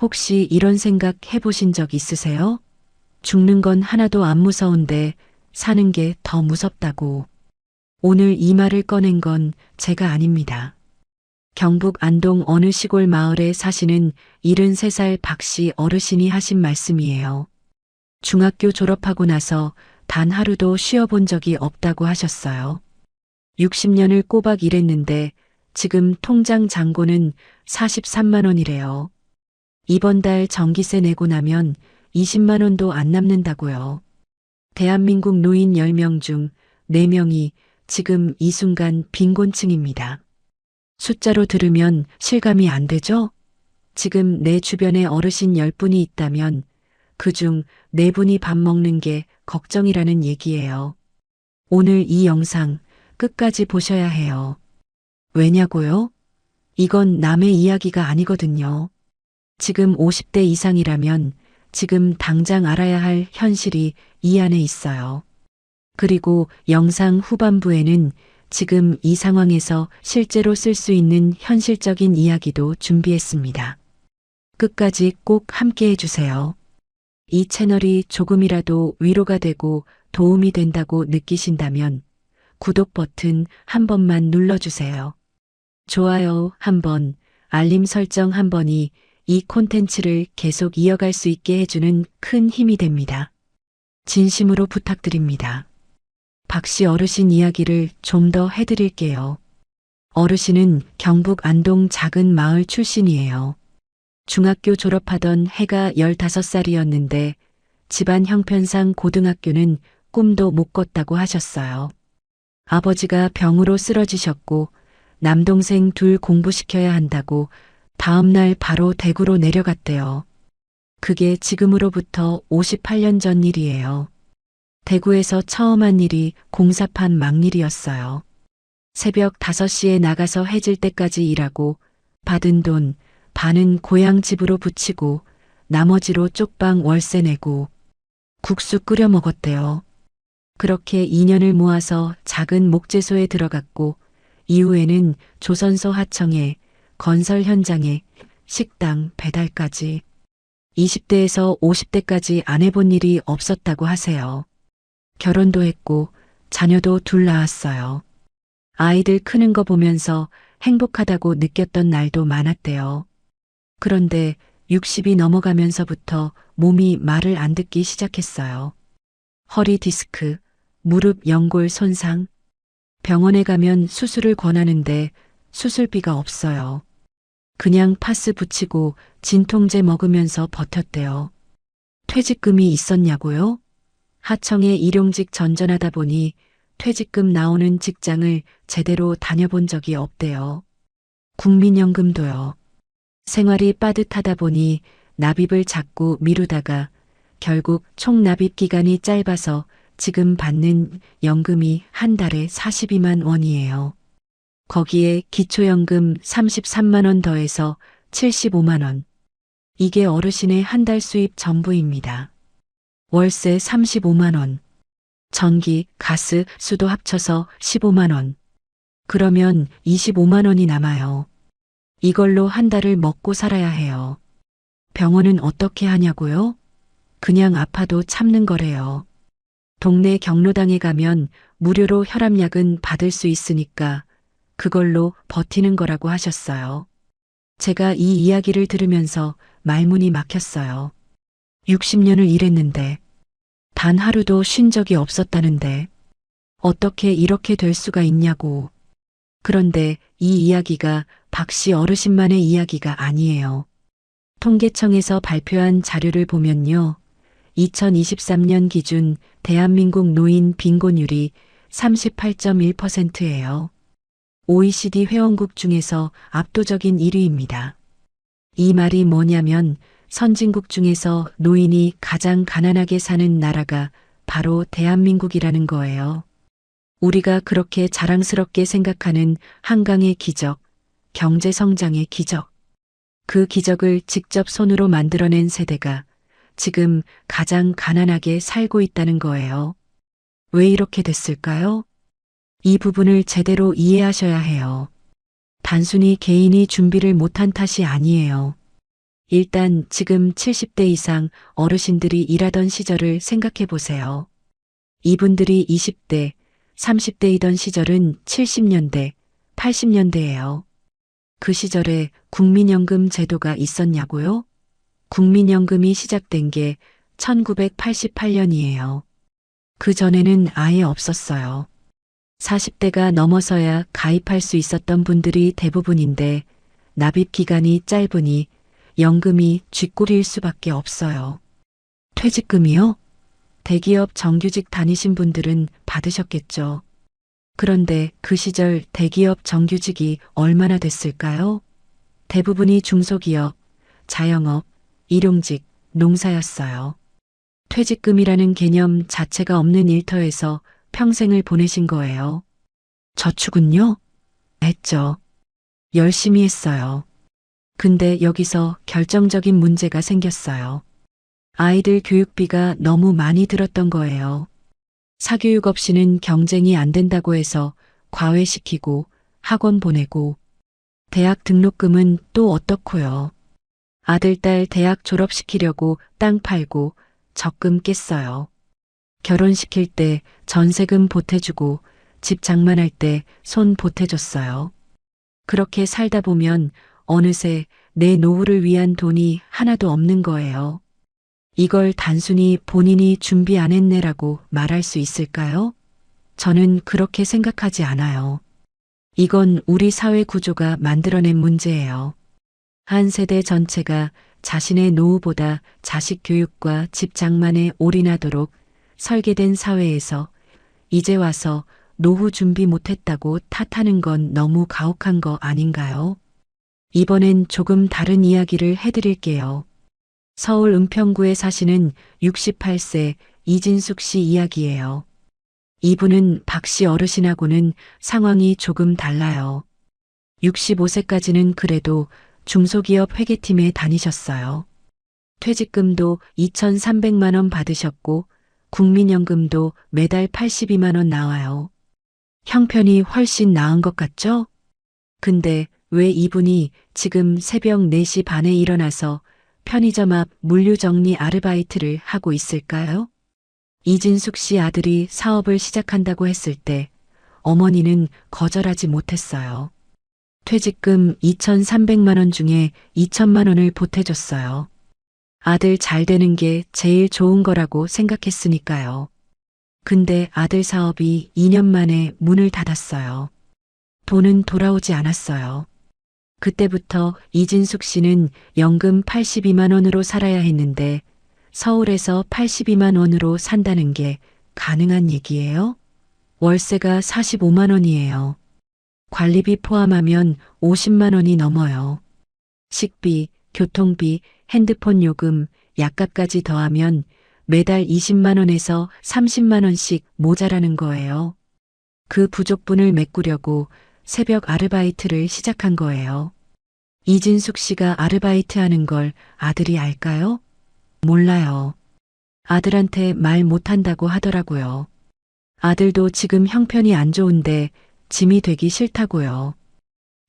혹시 이런 생각 해보신 적 있으세요? 죽는 건 하나도 안 무서운데 사는 게 더 무섭다고. 오늘 이 말을 꺼낸 건 제가 아닙니다. 경북 안동 어느 시골 마을에 사시는 73살 박씨 어르신이 하신 말씀이에요. 중학교 졸업하고 나서 단 하루도 쉬어본 적이 없다고 하셨어요. 60년을 꼬박 일했는데 지금 통장 잔고는 43만 원이래요. 이번 달 전기세 내고 나면 20만 원도 안 남는다고요. 대한민국 노인 10명 중 4명이 지금 이 순간 빈곤층입니다. 숫자로 들으면 실감이 안 되죠? 지금 내 주변에 어르신 10분이 있다면 그중 4분이 밥 먹는 게 걱정이라는 얘기예요. 오늘 이 영상 끝까지 보셔야 해요. 왜냐고요? 이건 남의 이야기가 아니거든요. 지금 50대 이상이라면 지금 당장 알아야 할 현실이 이 안에 있어요. 그리고 영상 후반부에는 지금 이 상황에서 실제로 쓸 수 있는 현실적인 이야기도 준비했습니다. 끝까지 꼭 함께 해주세요. 이 채널이 조금이라도 위로가 되고 도움이 된다고 느끼신다면 구독 버튼 한 번만 눌러주세요. 좋아요 한 번, 알림 설정 한 번이 이 콘텐츠를 계속 이어갈 수 있게 해주는 큰 힘이 됩니다. 진심으로 부탁드립니다. 박씨 어르신 이야기를 좀 더 해드릴게요. 어르신은 경북 안동 작은 마을 출신이에요. 중학교 졸업하던 해가 15살이었는데 집안 형편상 고등학교는 꿈도 못 꿨다고 하셨어요. 아버지가 병으로 쓰러지셨고 남동생 둘 공부시켜야 한다고 다음날 바로 대구로 내려갔대요. 그게 지금으로부터 58년 전 일이에요. 대구에서 처음 한 일이 공사판 막일이었어요. 새벽 5시에 나가서 해질 때까지 일하고 받은 돈 반은 고향 집으로 붙이고 나머지로 쪽방 월세 내고 국수 끓여 먹었대요. 그렇게 2년을 모아서 작은 목재소에 들어갔고 이후에는 조선소 하청에 건설 현장에 식당 배달까지 20대에서 50대까지 안 해본 일이 없었다고 하세요. 결혼도 했고 자녀도 둘 낳았어요. 아이들 크는 거 보면서 행복하다고 느꼈던 날도 많았대요. 그런데 60이 넘어가면서부터 몸이 말을 안 듣기 시작했어요. 허리 디스크, 무릎 연골 손상. 병원에 가면 수술을 권하는데 수술비가 없어요. 그냥 파스 붙이고 진통제 먹으면서 버텼대요. 퇴직금이 있었냐고요? 하청에 일용직 전전하다 보니 퇴직금 나오는 직장을 제대로 다녀본 적이 없대요. 국민연금도요. 생활이 빠듯하다 보니 납입을 자꾸 미루다가 결국 총 납입 기간이 짧아서 지금 받는 연금이 한 달에 42만 원이에요. 거기에 기초연금 33만 원 더해서 75만 원. 이게 어르신의 한 달 수입 전부입니다. 월세 35만 원. 전기, 가스, 수도 합쳐서 15만 원. 그러면 25만 원이 남아요. 이걸로 한 달을 먹고 살아야 해요. 병원은 어떻게 하냐고요? 그냥 아파도 참는 거래요. 동네 경로당에 가면 무료로 혈압약은 받을 수 있으니까 그걸로 버티는 거라고 하셨어요. 제가 이 이야기를 들으면서 말문이 막혔어요. 60년을 일했는데 단 하루도 쉰 적이 없었다는데 어떻게 이렇게 될 수가 있냐고. 그런데 이 이야기가 박씨 어르신만의 이야기가 아니에요. 통계청에서 발표한 자료를 보면요. 2023년 기준 대한민국 노인 빈곤율이 38.1%예요. OECD 회원국 중에서 압도적인 1위입니다. 이 말이 뭐냐면 선진국 중에서 노인이 가장 가난하게 사는 나라가 바로 대한민국이라는 거예요. 우리가 그렇게 자랑스럽게 생각하는 한강의 기적, 경제 성장의 기적. 그 기적을 직접 손으로 만들어낸 세대가 지금 가장 가난하게 살고 있다는 거예요. 왜 이렇게 됐을까요? 이 부분을 제대로 이해하셔야 해요. 단순히 개인이 준비를 못한 탓이 아니에요. 일단 지금 70대 이상 어르신들이 일하던 시절을 생각해 보세요. 이분들이 20대, 30대이던 시절은 70년대, 80년대예요. 그 시절에 국민연금 제도가 있었냐고요? 국민연금이 시작된 게 1988년이에요. 그 전에는 아예 없었어요. 40대가 넘어서야 가입할 수 있었던 분들이 대부분인데 납입 기간이 짧으니 연금이 쥐꼬리일 수밖에 없어요. 퇴직금이요? 대기업 정규직 다니신 분들은 받으셨겠죠. 그런데 그 시절 대기업 정규직이 얼마나 됐을까요? 대부분이 중소기업, 자영업, 일용직, 농사였어요. 퇴직금이라는 개념 자체가 없는 일터에서 평생을 보내신 거예요. 저축은요? 했죠. 열심히 했어요. 근데 여기서 결정적인 문제가 생겼어요. 아이들 교육비가 너무 많이 들었던 거예요. 사교육 없이는 경쟁이 안 된다고 해서 과외시키고 학원 보내고 대학 등록금은 또 어떻고요. 아들, 딸 대학 졸업시키려고 땅 팔고 적금 깼어요. 결혼시킬 때 전세금 보태주고 집 장만할 때 손 보태줬어요. 그렇게 살다 보면 어느새 내 노후를 위한 돈이 하나도 없는 거예요. 이걸 단순히 본인이 준비 안 했네라고 말할 수 있을까요? 저는 그렇게 생각하지 않아요. 이건 우리 사회 구조가 만들어낸 문제예요. 한 세대 전체가 자신의 노후보다 자식 교육과 집 장만에 올인하도록 설계된 사회에서 이제 와서 노후 준비 못했다고 탓하는 건 너무 가혹한 거 아닌가요? 이번엔 조금 다른 이야기를 해드릴게요. 서울 은평구에 사시는 68세 이진숙 씨 이야기예요. 이분은 박 씨 어르신하고는 상황이 조금 달라요. 65세까지는 그래도 중소기업 회계팀에 다니셨어요. 퇴직금도 2,300만 원 받으셨고 국민연금도 매달 82만 원 나와요. 형편이 훨씬 나은 것 같죠? 근데 왜 이분이 지금 새벽 4시 반에 일어나서 편의점 앞 물류정리 아르바이트를 하고 있을까요? 이진숙 씨 아들이 사업을 시작한다고 했을 때 어머니는 거절하지 못했어요. 퇴직금 2,300만 원 중에 2천만 원을 보태줬어요. 아들 잘 되는 게 제일 좋은 거라고 생각했으니까요. 근데 아들 사업이 2년 만에 문을 닫았어요. 돈은 돌아오지 않았어요. 그때부터 이진숙 씨는 연금 82만 원으로 살아야 했는데 서울에서 82만 원으로 산다는 게 가능한 얘기예요? 월세가 45만 원이에요. 관리비 포함하면 50만 원이 넘어요. 식비, 교통비, 핸드폰 요금, 약값까지 더하면 매달 20만 원에서 30만 원씩 모자라는 거예요. 그 부족분을 메꾸려고 새벽 아르바이트를 시작한 거예요. 이진숙 씨가 아르바이트 하는 걸 아들이 알까요? 몰라요. 아들한테 말 못한다고 하더라고요. 아들도 지금 형편이 안 좋은데 짐이 되기 싫다고요.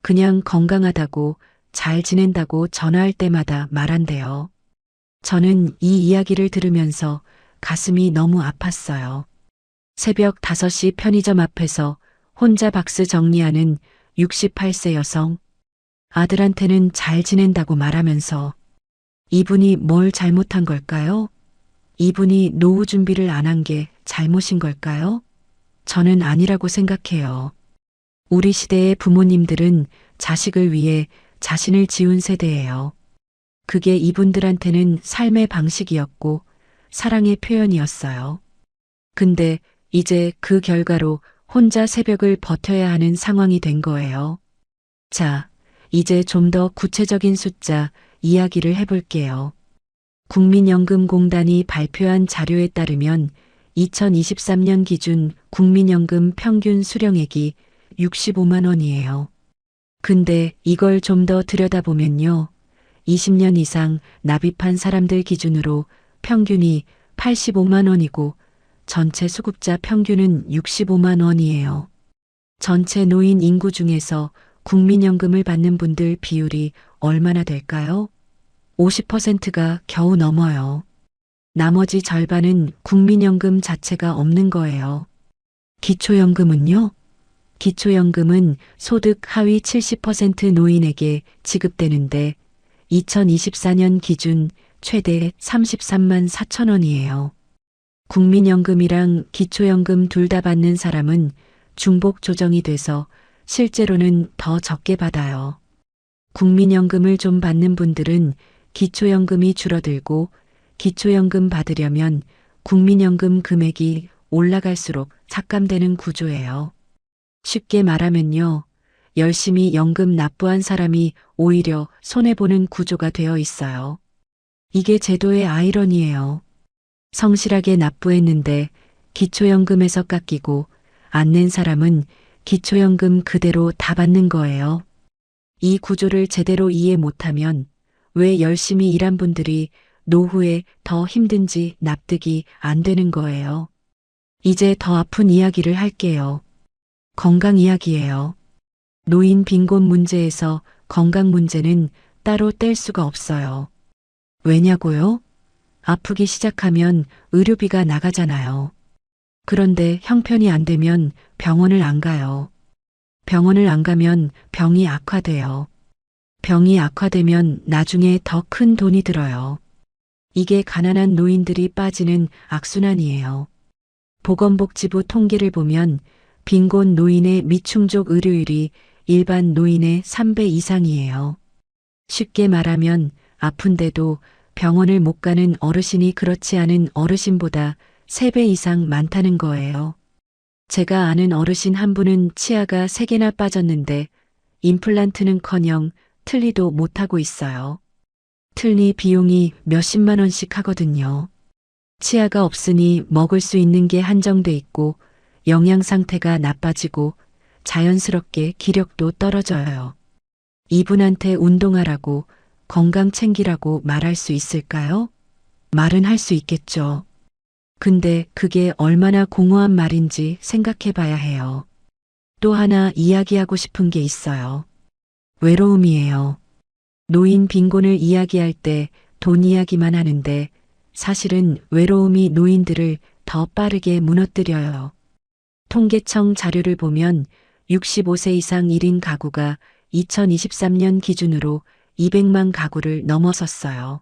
그냥 건강하다고 잘 지낸다고 전화할 때마다 말한대요. 저는 이 이야기를 들으면서 가슴이 너무 아팠어요. 새벽 5시 편의점 앞에서 혼자 박스 정리하는 68세 여성. 아들한테는 잘 지낸다고 말하면서 이분이 뭘 잘못한 걸까요? 이분이 노후 준비를 안 한 게 잘못인 걸까요? 저는 아니라고 생각해요. 우리 시대의 부모님들은 자식을 위해 자신을 지운 세대예요. 그게 이분들한테는 삶의 방식이었고 사랑의 표현이었어요. 근데 이제 그 결과로 혼자 새벽을 버텨야 하는 상황이 된 거예요. 자, 이제 좀 더 구체적인 숫자 이야기를 해볼게요. 국민연금공단이 발표한 자료에 따르면 2023년 기준 국민연금 평균 수령액이 65만 원이에요. 근데 이걸 좀 더 들여다보면요. 20년 이상 납입한 사람들 기준으로 평균이 85만 원이고 전체 수급자 평균은 65만 원이에요. 전체 노인 인구 중에서 국민연금을 받는 분들 비율이 얼마나 될까요? 50%가 겨우 넘어요. 나머지 절반은 국민연금 자체가 없는 거예요. 기초연금은요? 기초연금은 소득 하위 70% 노인에게 지급되는데 2024년 기준 최대 33만 4천 원이에요. 국민연금이랑 기초연금 둘 다 받는 사람은 중복 조정이 돼서 실제로는 더 적게 받아요. 국민연금을 좀 받는 분들은 기초연금이 줄어들고 기초연금 받으려면 국민연금 금액이 올라갈수록 삭감되는 구조예요. 쉽게 말하면요. 열심히 연금 납부한 사람이 오히려 손해보는 구조가 되어 있어요. 이게 제도의 아이러니예요. 성실하게 납부했는데 기초연금에서 깎이고 안 낸 사람은 기초연금 그대로 다 받는 거예요. 이 구조를 제대로 이해 못하면 왜 열심히 일한 분들이 노후에 더 힘든지 납득이 안 되는 거예요. 이제 더 아픈 이야기를 할게요. 건강 이야기예요. 노인 빈곤 문제에서 건강 문제는 따로 뗄 수가 없어요. 왜냐고요? 아프기 시작하면 의료비가 나가잖아요. 그런데 형편이 안 되면 병원을 안 가요. 병원을 안 가면 병이 악화돼요. 병이 악화되면 나중에 더 큰 돈이 들어요. 이게 가난한 노인들이 빠지는 악순환이에요. 보건복지부 통계를 보면 빈곤 노인의 미충족 의료율이 일반 노인의 3배 이상이에요. 쉽게 말하면 아픈데도 병원을 못 가는 어르신이 그렇지 않은 어르신보다 3배 이상 많다는 거예요. 제가 아는 어르신 한 분은 치아가 3개나 빠졌는데 임플란트는커녕 틀니도 못하고 있어요. 틀니 비용이 몇십만 원씩 하거든요. 치아가 없으니 먹을 수 있는 게 한정돼 있고 영양 상태가 나빠지고 자연스럽게 기력도 떨어져요. 이분한테 운동하라고 건강 챙기라고 말할 수 있을까요? 말은 할 수 있겠죠. 근데 그게 얼마나 공허한 말인지 생각해 봐야 해요. 또 하나 이야기하고 싶은 게 있어요. 외로움이에요. 노인 빈곤을 이야기할 때 돈 이야기만 하는데 사실은 외로움이 노인들을 더 빠르게 무너뜨려요. 통계청 자료를 보면 65세 이상 1인 가구가 2023년 기준으로 200만 가구를 넘어섰어요.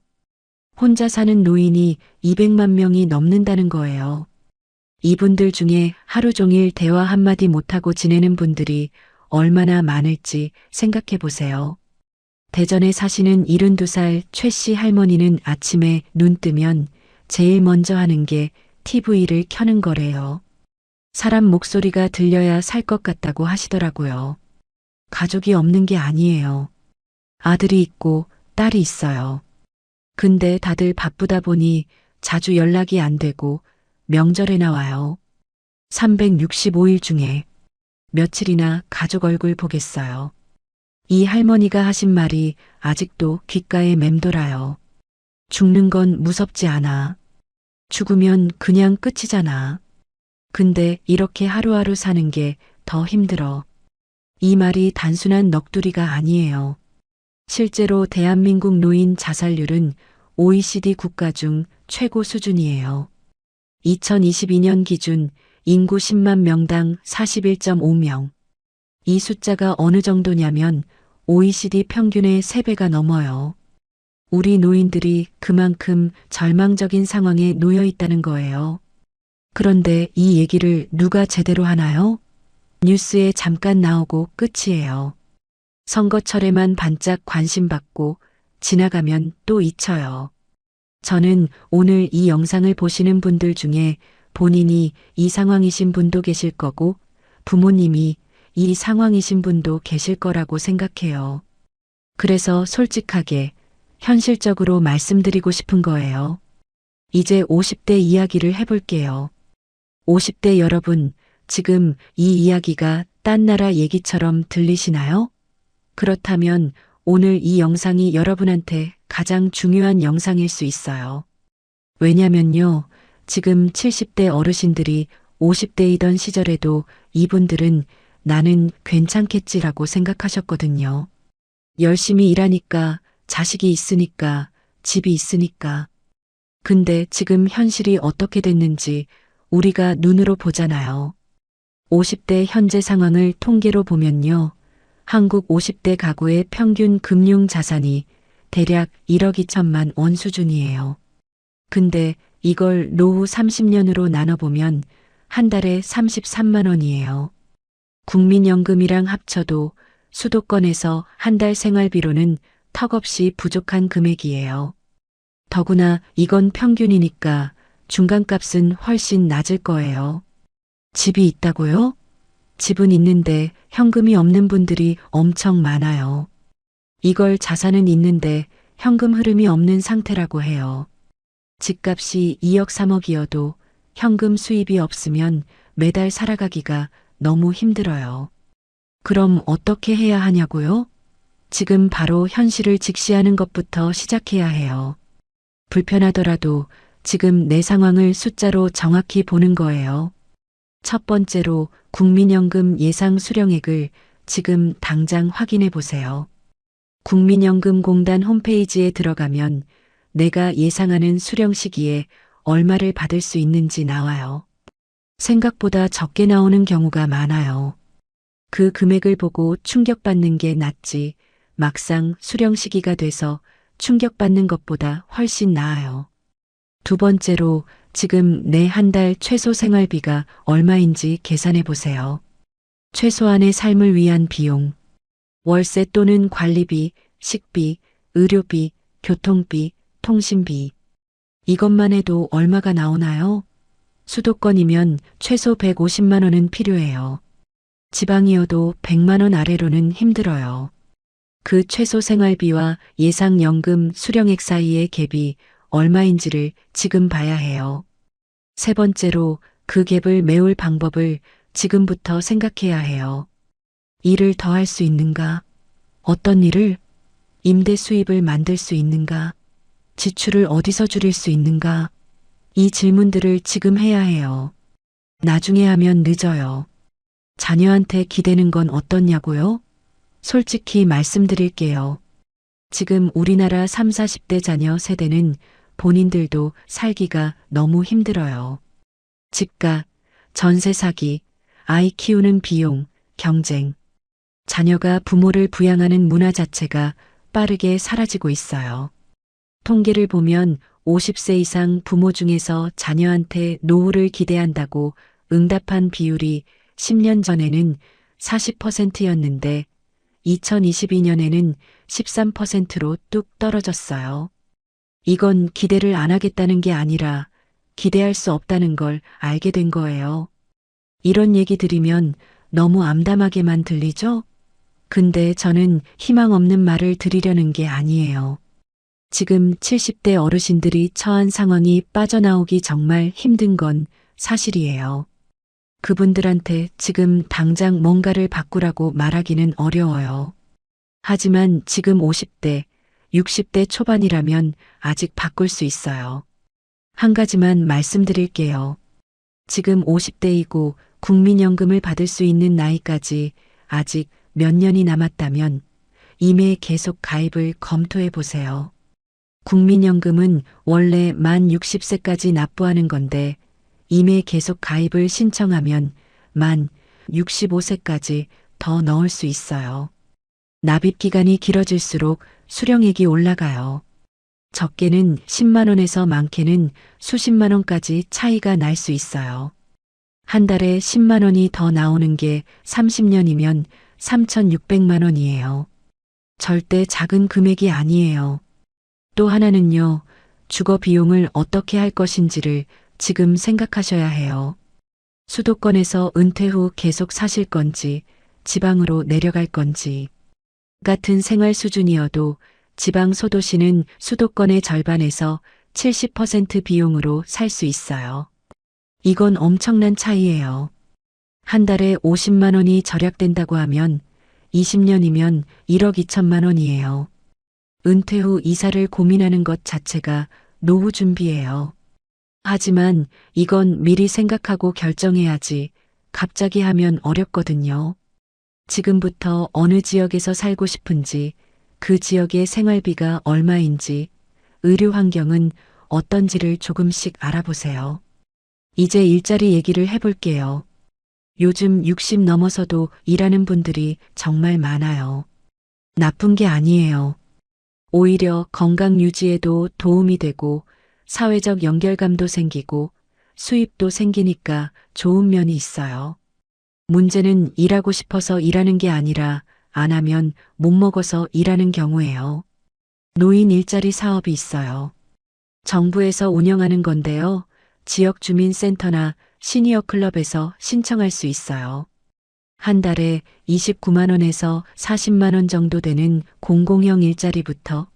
혼자 사는 노인이 200만 명이 넘는다는 거예요. 이분들 중에 하루 종일 대화 한마디 못하고 지내는 분들이 얼마나 많을지 생각해 보세요. 대전에 사시는 72살 최 씨 할머니는 아침에 눈 뜨면 제일 먼저 하는 게 TV를 켜는 거래요. 사람 목소리가 들려야 살 것 같다고 하시더라고요. 가족이 없는 게 아니에요. 아들이 있고 딸이 있어요. 근데 다들 바쁘다 보니 자주 연락이 안 되고 명절에 나와요. 365일 중에 며칠이나 가족 얼굴 보겠어요. 이 할머니가 하신 말이 아직도 귓가에 맴돌아요. 죽는 건 무섭지 않아. 죽으면 그냥 끝이잖아. 근데 이렇게 하루하루 사는 게 더 힘들어. 이 말이 단순한 넋두리가 아니에요. 실제로 대한민국 노인 자살률은 OECD 국가 중 최고 수준이에요. 2022년 기준 인구 10만 명당 41.5명. 이 숫자가 어느 정도냐면 OECD 평균의 3배가 넘어요. 우리 노인들이 그만큼 절망적인 상황에 놓여 있다는 거예요. 그런데 이 얘기를 누가 제대로 하나요? 뉴스에 잠깐 나오고 끝이에요. 선거철에만 반짝 관심받고 지나가면 또 잊혀요. 저는 오늘 이 영상을 보시는 분들 중에 본인이 이 상황이신 분도 계실 거고 부모님이 이 상황이신 분도 계실 거라고 생각해요. 그래서 솔직하게 현실적으로 말씀드리고 싶은 거예요. 이제 50대 이야기를 해볼게요. 50대 여러분, 지금 이 이야기가 딴 나라 얘기처럼 들리시나요? 그렇다면 오늘 이 영상이 여러분한테 가장 중요한 영상일 수 있어요. 왜냐면요, 지금 70대 어르신들이 50대이던 시절에도 이분들은 나는 괜찮겠지라고 생각하셨거든요. 열심히 일하니까, 자식이 있으니까, 집이 있으니까. 근데 지금 현실이 어떻게 됐는지 우리가 눈으로 보잖아요. 50대 현재 상황을 통계로 보면요. 한국 50대 가구의 평균 금융 자산이 대략 1억 2천만 원 수준이에요. 근데 이걸 노후 30년으로 나눠보면 한 달에 33만 원이에요. 국민연금이랑 합쳐도 수도권에서 한 달 생활비로는 턱없이 부족한 금액이에요. 더구나 이건 평균이니까 중간값은 훨씬 낮을 거예요. 집이 있다고요? 집은 있는데 현금이 없는 분들이 엄청 많아요. 이걸 자산은 있는데 현금 흐름이 없는 상태라고 해요. 집값이 2억 3억이어도 현금 수입이 없으면 매달 살아가기가 너무 힘들어요. 그럼 어떻게 해야 하냐고요? 지금 바로 현실을 직시하는 것부터 시작해야 해요. 불편하더라도 지금 내 상황을 숫자로 정확히 보는 거예요. 첫 번째로 국민연금 예상 수령액을 지금 당장 확인해 보세요. 국민연금공단 홈페이지에 들어가면 내가 예상하는 수령 시기에 얼마를 받을 수 있는지 나와요. 생각보다 적게 나오는 경우가 많아요. 그 금액을 보고 충격받는 게 낫지 막상 수령 시기가 돼서 충격받는 것보다 훨씬 나아요. 두 번째로 지금 내 한 달 최소 생활비가 얼마인지 계산해 보세요. 최소한의 삶을 위한 비용, 월세 또는 관리비, 식비, 의료비, 교통비, 통신비. 이것만 해도 얼마가 나오나요? 수도권이면 최소 150만 원은 필요해요. 지방이어도 100만 원 아래로는 힘들어요. 그 최소 생활비와 예상 연금 수령액 사이의 갭이 얼마인지를 지금 봐야 해요. 세 번째로 그 갭을 메울 방법을 지금부터 생각해야 해요. 일을 더 할 수 있는가? 어떤 일을? 임대 수입을 만들 수 있는가? 지출을 어디서 줄일 수 있는가? 이 질문들을 지금 해야 해요. 나중에 하면 늦어요. 자녀한테 기대는 건 어떻냐고요? 솔직히 말씀드릴게요. 지금 우리나라 3, 40대 자녀 세대는 본인들도 살기가 너무 힘들어요. 집값, 전세 사기, 아이 키우는 비용, 경쟁. 자녀가 부모를 부양하는 문화 자체가 빠르게 사라지고 있어요. 통계를 보면 50세 이상 부모 중에서 자녀한테 노후를 기대한다고 응답한 비율이 10년 전에는 40%였는데 2022년에는 13%로 뚝 떨어졌어요. 이건 기대를 안 하겠다는 게 아니라 기대할 수 없다는 걸 알게 된 거예요. 이런 얘기 들으면 너무 암담하게만 들리죠? 근데 저는 희망 없는 말을 드리려는 게 아니에요. 지금 70대 어르신들이 처한 상황이 빠져나오기 정말 힘든 건 사실이에요. 그분들한테 지금 당장 뭔가를 바꾸라고 말하기는 어려워요. 하지만 지금 50대, 60대 초반이라면 아직 바꿀 수 있어요. 한 가지만 말씀드릴게요. 지금 50대이고 국민연금을 받을 수 있는 나이까지 아직 몇 년이 남았다면 이메 계속 가입을 검토해 보세요. 국민연금은 원래 만 60세까지 납부하는 건데 이메 계속 가입을 신청하면 만 65세까지 더 넣을 수 있어요. 납입 기간이 길어질수록 수령액이 올라가요. 적게는 10만 원에서 많게는 수십만 원까지 차이가 날 수 있어요. 한 달에 10만 원이 더 나오는 게 30년이면 3,600만 원이에요. 절대 작은 금액이 아니에요. 또 하나는요, 주거 비용을 어떻게 할 것인지를 지금 생각하셔야 해요. 수도권에서 은퇴 후 계속 사실 건지, 지방으로 내려갈 건지. 같은 생활 수준이어도 지방 소도시는 수도권의 절반에서 70% 비용으로 살 수 있어요. 이건 엄청난 차이예요. 한 달에 50만 원이 절약된다고 하면 20년이면 1억 2천만 원이에요. 은퇴 후 이사를 고민하는 것 자체가 노후 준비예요. 하지만 이건 미리 생각하고 결정해야지 갑자기 하면 어렵거든요. 지금부터 어느 지역에서 살고 싶은지, 그 지역의 생활비가 얼마인지, 의료 환경은 어떤지를 조금씩 알아보세요. 이제 일자리 얘기를 해볼게요. 요즘 60 넘어서도 일하는 분들이 정말 많아요. 나쁜 게 아니에요. 오히려 건강 유지에도 도움이 되고 사회적 연결감도 생기고 수입도 생기니까 좋은 면이 있어요. 문제는 일하고 싶어서 일하는 게 아니라 안 하면 못 먹어서 일하는 경우예요. 노인 일자리 사업이 있어요. 정부에서 운영하는 건데요. 지역 주민센터나 시니어 클럽에서 신청할 수 있어요. 한 달에 29만 원에서 40만 원 정도 되는 공공형 일자리부터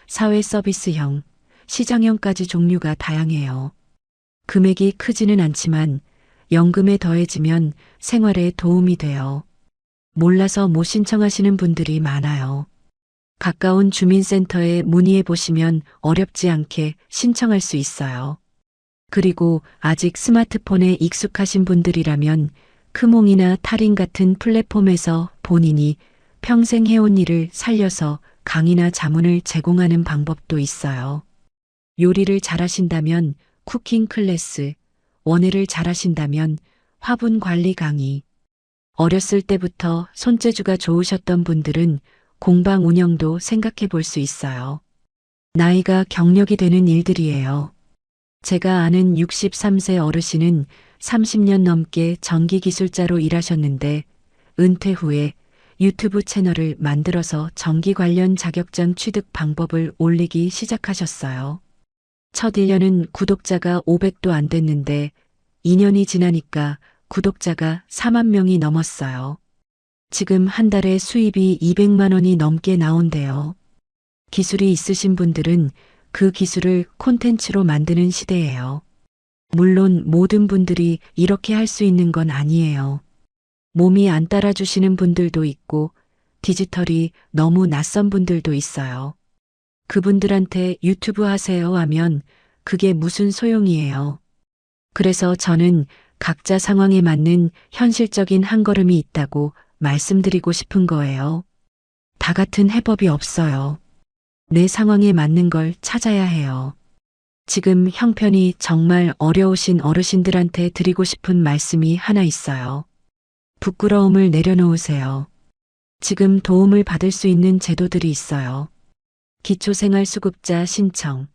사회 서비스형, 시장형까지 종류가 다양해요. 금액이 크지는 않지만 연금에 더해지면 생활에 도움이 돼요. 몰라서 못 신청하시는 분들이 많아요. 가까운 주민센터에 문의해 보시면 어렵지 않게 신청할 수 있어요. 그리고 아직 스마트폰에 익숙하신 분들이라면 크몽이나 타린 같은 플랫폼에서 본인이 평생 해온 일을 살려서 강의나 자문을 제공하는 방법도 있어요. 요리를 잘하신다면 쿠킹 클래스, 원예를 잘하신다면 화분 관리 강의, 어렸을 때부터 손재주가 좋으셨던 분들은 공방 운영도 생각해 볼 수 있어요. 나이가 경력이 되는 일들이에요. 제가 아는 63세 어르신은 30년 넘게 전기기술자로 일하셨는데 은퇴 후에 유튜브 채널을 만들어서 전기 관련 자격증 취득 방법을 올리기 시작하셨어요. 첫 1년은 구독자가 500도 안 됐는데 2년이 지나니까 구독자가 4만 명이 넘었어요. 지금 한 달에 수입이 200만 원이 넘게 나온대요. 기술이 있으신 분들은 그 기술을 콘텐츠로 만드는 시대예요. 물론 모든 분들이 이렇게 할 수 있는 건 아니에요. 몸이 안 따라주시는 분들도 있고 디지털이 너무 낯선 분들도 있어요. 그분들한테 유튜브 하세요 하면 그게 무슨 소용이에요. 그래서 저는 각자 상황에 맞는 현실적인 한 걸음이 있다고 말씀드리고 싶은 거예요. 다 같은 해법이 없어요. 내 상황에 맞는 걸 찾아야 해요. 지금 형편이 정말 어려우신 어르신들한테 드리고 싶은 말씀이 하나 있어요. 부끄러움을 내려놓으세요. 지금 도움을 받을 수 있는 제도들이 있어요. 기초생활수급자 신청,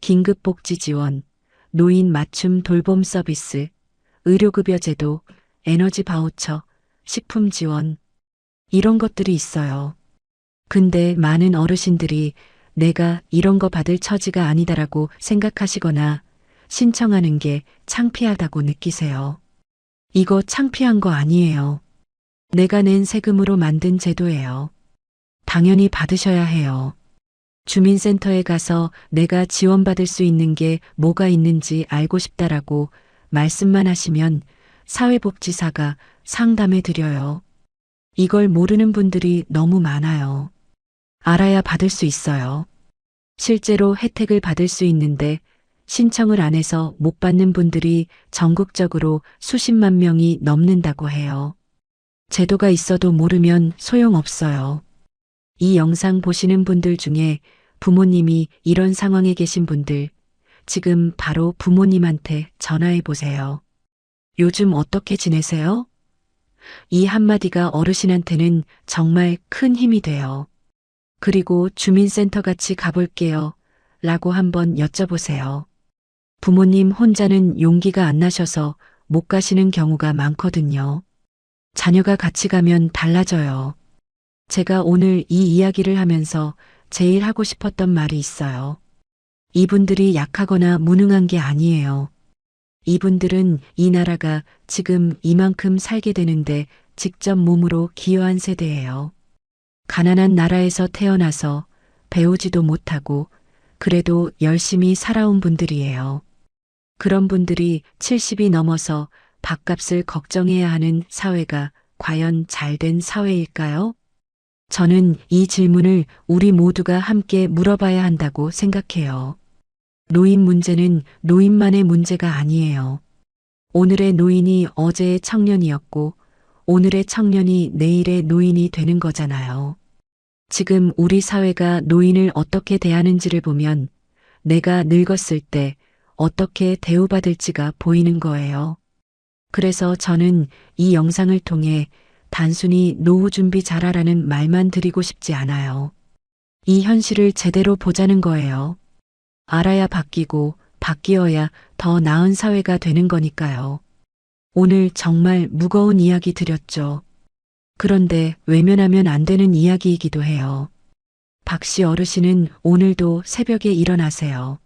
긴급복지 지원, 노인 맞춤 돌봄 서비스, 의료급여 제도, 에너지 바우처, 식품 지원, 이런 것들이 있어요. 근데 많은 어르신들이 내가 이런 거 받을 처지가 아니다라고 생각하시거나 신청하는 게 창피하다고 느끼세요. 이거 창피한 거 아니에요. 내가 낸 세금으로 만든 제도예요. 당연히 받으셔야 해요. 주민센터에 가서 내가 지원받을 수 있는 게 뭐가 있는지 알고 싶다라고 말씀만 하시면 사회복지사가 상담해 드려요. 이걸 모르는 분들이 너무 많아요. 알아야 받을 수 있어요. 실제로 혜택을 받을 수 있는데 신청을 안 해서 못 받는 분들이 전국적으로 수십만 명이 넘는다고 해요. 제도가 있어도 모르면 소용없어요. 이 영상 보시는 분들 중에 부모님이 이런 상황에 계신 분들, 지금 바로 부모님한테 전화해 보세요. 요즘 어떻게 지내세요? 이 한마디가 어르신한테는 정말 큰 힘이 돼요. 그리고 주민센터 같이 가볼게요. 라고 한번 여쭤보세요. 부모님 혼자는 용기가 안 나셔서 못 가시는 경우가 많거든요. 자녀가 같이 가면 달라져요. 제가 오늘 이 이야기를 하면서 제일 하고 싶었던 말이 있어요. 이분들이 약하거나 무능한 게 아니에요. 이분들은 이 나라가 지금 이만큼 살게 되는데 직접 몸으로 기여한 세대예요. 가난한 나라에서 태어나서 배우지도 못하고 그래도 열심히 살아온 분들이에요. 그런 분들이 70이 넘어서 밥값을 걱정해야 하는 사회가 과연 잘된 사회일까요? 저는 이 질문을 우리 모두가 함께 물어봐야 한다고 생각해요. 노인 문제는 노인만의 문제가 아니에요. 오늘의 노인이 어제의 청년이었고 오늘의 청년이 내일의 노인이 되는 거잖아요. 지금 우리 사회가 노인을 어떻게 대하는지를 보면 내가 늙었을 때 어떻게 대우받을지가 보이는 거예요. 그래서 저는 이 영상을 통해 단순히 노후 준비 잘하라는 말만 드리고 싶지 않아요. 이 현실을 제대로 보자는 거예요. 알아야 바뀌고 바뀌어야 더 나은 사회가 되는 거니까요. 오늘 정말 무거운 이야기 드렸죠. 그런데 외면하면 안 되는 이야기이기도 해요. 박 씨 어르신은 오늘도 새벽에 일어나세요.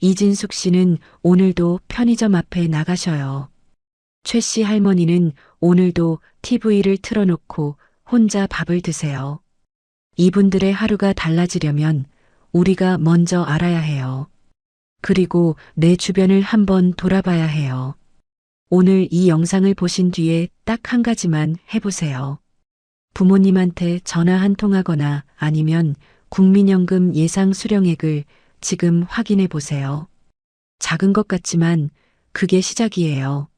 이진숙 씨는 오늘도 편의점 앞에 나가셔요. 최 씨 할머니는 오늘도 TV를 틀어놓고 혼자 밥을 드세요. 이분들의 하루가 달라지려면 우리가 먼저 알아야 해요. 그리고 내 주변을 한번 돌아봐야 해요. 오늘 이 영상을 보신 뒤에 딱 한 가지만 해보세요. 부모님한테 전화 한 통하거나 아니면 국민연금 예상 수령액을 지금 확인해 보세요. 작은 것 같지만 그게 시작이에요.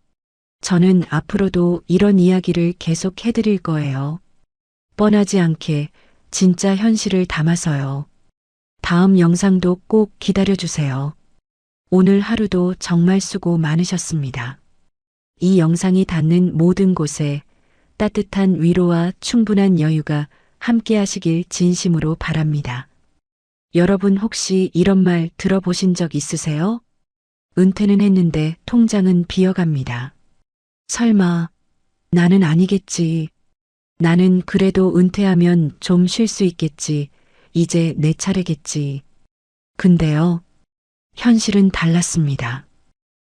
저는 앞으로도 이런 이야기를 계속 해드릴 거예요. 뻔하지 않게 진짜 현실을 담아서요. 다음 영상도 꼭 기다려주세요. 오늘 하루도 정말 수고 많으셨습니다. 이 영상이 닿는 모든 곳에 따뜻한 위로와 충분한 여유가 함께 하시길 진심으로 바랍니다. 여러분 혹시 이런 말 들어보신 적 있으세요? 은퇴는 했는데 통장은 비어갑니다. 설마 나는 아니겠지. 나는 그래도 은퇴하면 좀 쉴 수 있겠지. 이제 내 차례겠지. 근데요, 현실은 달랐습니다.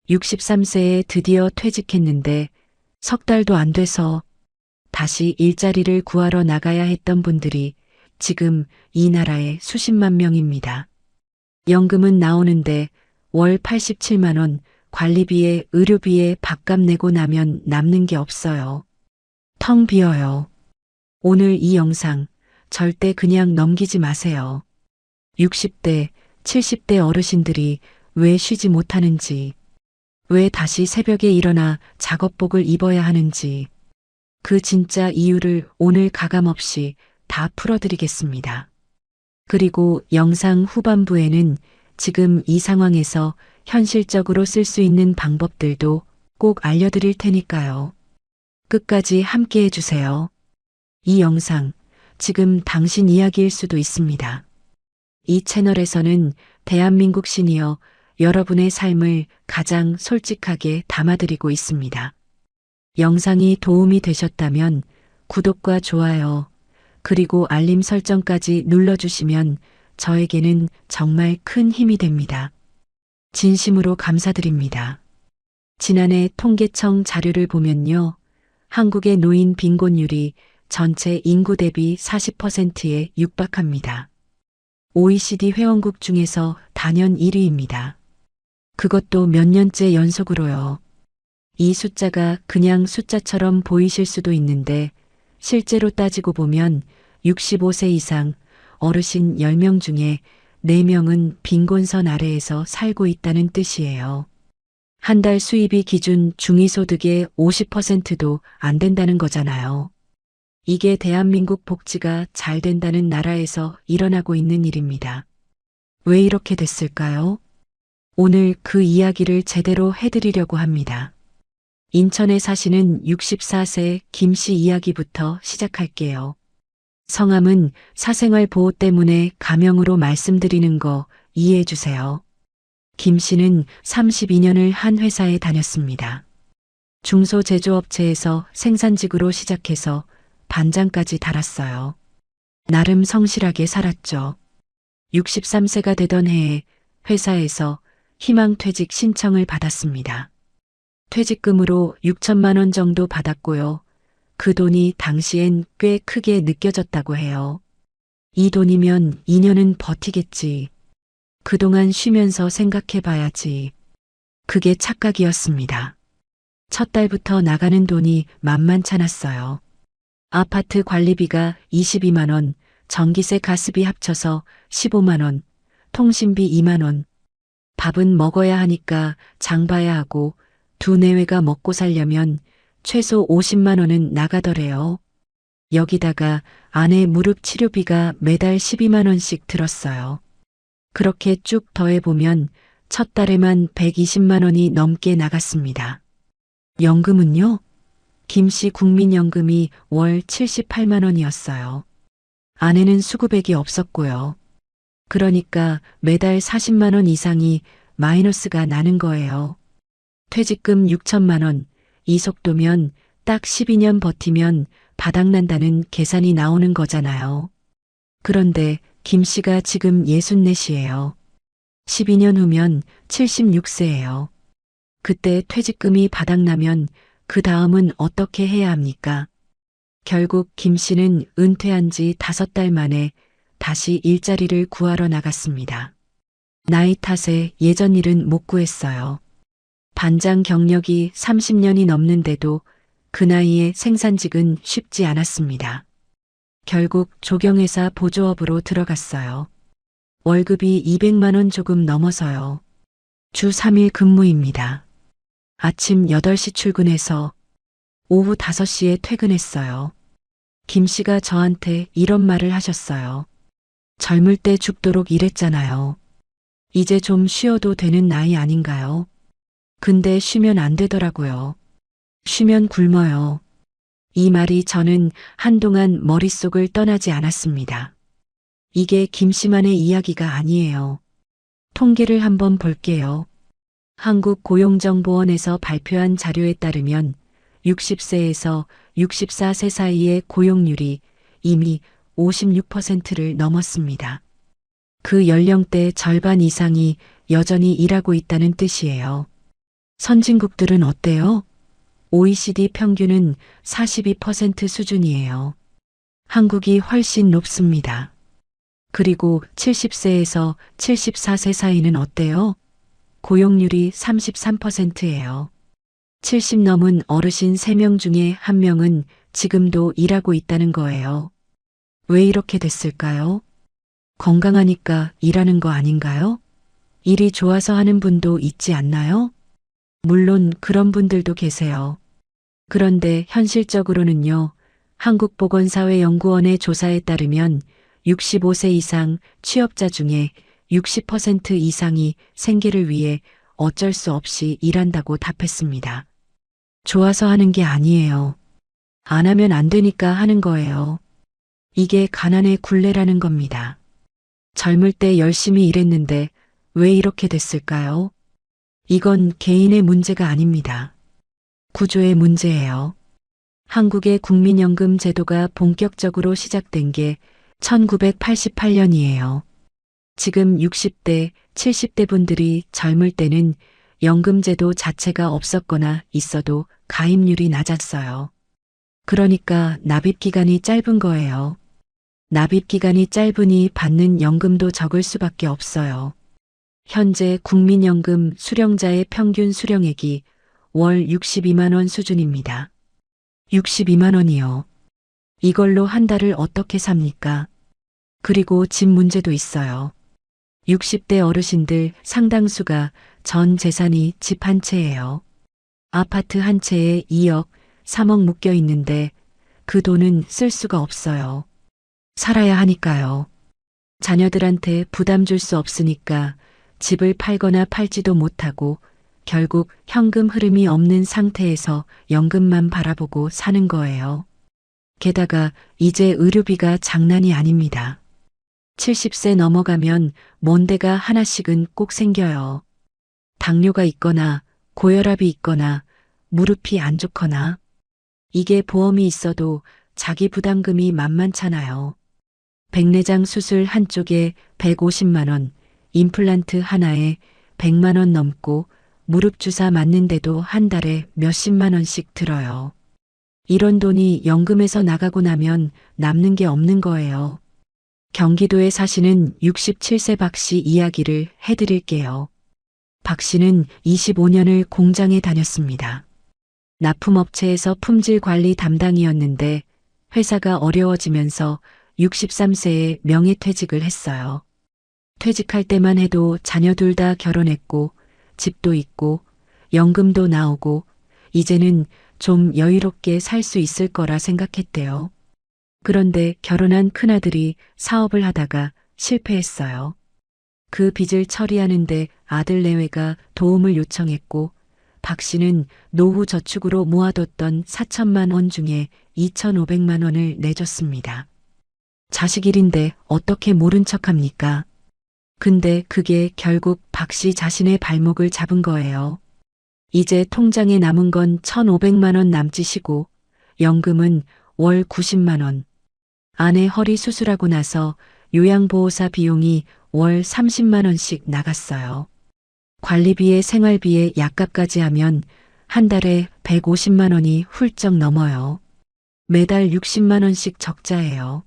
63세에 드디어 퇴직했는데 석 달도 안 돼서 다시 일자리를 구하러 나가야 했던 분들이 지금 이 나라에 수십만 명입니다. 연금은 나오는데 월 87만 원, 관리비에 의료비에 밥값 내고 나면 남는 게 없어요. 텅 비어요. 오늘 이 영상 절대 그냥 넘기지 마세요. 60대, 70대 어르신들이 왜 쉬지 못하는지, 왜 다시 새벽에 일어나 작업복을 입어야 하는지, 그 진짜 이유를 오늘 가감없이 다 풀어드리겠습니다. 그리고 영상 후반부에는 지금 이 상황에서 현실적으로 쓸 수 있는 방법들도 꼭 알려드릴 테니까요. 끝까지 함께 해주세요. 이 영상, 지금 당신 이야기일 수도 있습니다. 이 채널에서는 대한민국 시니어 여러분의 삶을 가장 솔직하게 담아드리고 있습니다. 영상이 도움이 되셨다면 구독과 좋아요, 그리고 알림 설정까지 눌러주시면 저에게는 정말 큰 힘이 됩니다. 진심으로 감사드립니다. 지난해 통계청 자료를 보면요. 한국의 노인 빈곤율이 전체 인구 대비 40%에 육박합니다. OECD 회원국 중에서 단연 1위입니다. 그것도 몇 년째 연속으로요. 이 숫자가 그냥 숫자처럼 보이실 수도 있는데 실제로 따지고 보면 65세 이상 어르신 10명 중에 4명은 빈곤선 아래에서 살고 있다는 뜻이에요. 한 달 수입이 기준 중위소득의 50%도 안 된다는 거잖아요. 이게 대한민국 복지가 잘 된다는 나라에서 일어나고 있는 일입니다. 왜 이렇게 됐을까요? 오늘 그 이야기를 제대로 해드리려고 합니다. 인천에 사시는 64세 김 씨 이야기부터 시작할게요. 성함은 사생활 보호 때문에 가명으로 말씀드리는 거 이해해 주세요. 김 씨는 32년을 한 회사에 다녔습니다. 중소제조업체에서 생산직으로 시작해서 반장까지 달았어요. 나름 성실하게 살았죠. 63세가 되던 해에 회사에서 희망퇴직 신청을 받았습니다. 퇴직금으로 6천만 원 정도 받았고요. 그 돈이 당시엔 꽤 크게 느껴졌다고 해요. 이 돈이면 2년은 버티겠지. 그동안 쉬면서 생각해봐야지. 그게 착각이었습니다. 첫 달부터 나가는 돈이 만만찮았어요. 아파트 관리비가 22만 원, 전기세 가스비 합쳐서 15만 원, 통신비 2만 원. 밥은 먹어야 하니까 장 봐야 하고 두 내외가 먹고 살려면 최소 50만 원은 나가더래요. 여기다가 아내 무릎 치료비가 매달 12만 원씩 들었어요. 그렇게 쭉 더해보면 첫 달에만 120만 원이 넘게 나갔습니다. 연금은요? 김씨 국민연금이 월 78만 원이었어요. 아내는 수급액이 없었고요. 그러니까 매달 40만 원 이상이 마이너스가 나는 거예요. 퇴직금 6천만 원, 이 속도면 딱 12년 버티면 바닥난다는 계산이 나오는 거잖아요. 그런데 김 씨가 지금 64이에요. 12년 후면 76세예요. 그때 퇴직금이 바닥나면 그 다음은 어떻게 해야 합니까? 결국 김 씨는 은퇴한 지 5달 만에 다시 일자리를 구하러 나갔습니다. 나이 탓에 예전 일은 못 구했어요. 반장 경력이 30년이 넘는데도 그 나이에 생산직은 쉽지 않았습니다. 결국 조경회사 보조업으로 들어갔어요. 월급이 200만 원 조금 넘어서요. 주 3일 근무입니다. 아침 8시 출근해서 오후 5시에 퇴근했어요. 김 씨가 저한테 이런 말을 하셨어요. 젊을 때 죽도록 일했잖아요. 이제 좀 쉬어도 되는 나이 아닌가요? 근데 쉬면 안 되더라고요. 쉬면 굶어요. 이 말이 저는 한동안 머릿속을 떠나지 않았습니다. 이게 김 씨만의 이야기가 아니에요. 통계를 한번 볼게요. 한국고용정보원에서 발표한 자료에 따르면 60세에서 64세 사이의 고용률이 이미 56%를 넘었습니다. 그 연령대 절반 이상이 여전히 일하고 있다는 뜻이에요. 선진국들은 어때요? OECD 평균은 42% 수준이에요. 한국이 훨씬 높습니다. 그리고 70세에서 74세 사이는 어때요? 고용률이 33%예요. 70 넘은 어르신 3명 중에 1명은 지금도 일하고 있다는 거예요. 왜 이렇게 됐을까요? 건강하니까 일하는 거 아닌가요? 일이 좋아서 하는 분도 있지 않나요? 물론 그런 분들도 계세요. 그런데 현실적으로는요, 한국보건사회연구원의 조사에 따르면 65세 이상 취업자 중에 60% 이상이 생계를 위해 어쩔 수 없이 일한다고 답했습니다. 좋아서 하는 게 아니에요. 안 하면 안 되니까 하는 거예요. 이게 가난의 굴레라는 겁니다. 젊을 때 열심히 일했는데 왜 이렇게 됐을까요? 이건 개인의 문제가 아닙니다. 구조의 문제예요. 한국의 국민연금 제도가 본격적으로 시작된 게 1988년이에요. 지금 60대, 70대 분들이 젊을 때는 연금제도 자체가 없었거나 있어도 가입률이 낮았어요. 그러니까 납입기간이 짧은 거예요. 납입기간이 짧으니 받는 연금도 적을 수밖에 없어요. 현재 국민연금 수령자의 평균 수령액이 월 62만 원 수준입니다. 62만 원이요. 이걸로 한 달을 어떻게 삽니까? 그리고 집 문제도 있어요. 60대 어르신들 상당수가 전 재산이 집 한 채예요. 아파트 한 채에 2억, 3억 묶여 있는데 그 돈은 쓸 수가 없어요. 살아야 하니까요. 자녀들한테 부담 줄 수 없으니까 집을 팔거나 팔지도 못하고 결국 현금 흐름이 없는 상태에서 연금만 바라보고 사는 거예요. 게다가 이제 의료비가 장난이 아닙니다. 70세 넘어가면 뭔데가 하나씩은 꼭 생겨요. 당뇨가 있거나 고혈압이 있거나 무릎이 안 좋거나. 이게 보험이 있어도 자기 부담금이 만만찮아요. 백내장 수술 한쪽에 150만 원, 임플란트 하나에 100만 원 넘고 무릎 주사 맞는데도 한 달에 몇십만 원씩 들어요. 이런 돈이 연금에서 나가고 나면 남는 게 없는 거예요. 경기도에 사시는 67세 박 씨 이야기를 해드릴게요. 박 씨는 25년을 공장에 다녔습니다. 납품업체에서 품질 관리 담당이었는데 회사가 어려워지면서 63세에 명예퇴직을 했어요. 퇴직할 때만 해도 자녀 둘 다 결혼했고 집도 있고 연금도 나오고 이제는 좀 여유롭게 살 수 있을 거라 생각했대요. 그런데 결혼한 큰아들이 사업을 하다가 실패했어요. 그 빚을 처리하는데 아들 내외가 도움을 요청했고 박 씨는 노후 저축으로 모아뒀던 4천만 원 중에 2,500만 원을 내줬습니다. 자식 일인데 어떻게 모른 척합니까? 근데 그게 결국 박 씨 자신의 발목을 잡은 거예요. 이제 통장에 남은 건 1,500만 원 남짓이고 연금은 월 90만 원. 아내 허리 수술하고 나서 요양보호사 비용이 월 30만 원씩 나갔어요. 관리비에 생활비에 약값까지 하면 한 달에 150만 원이 훌쩍 넘어요. 매달 60만 원씩 적자예요.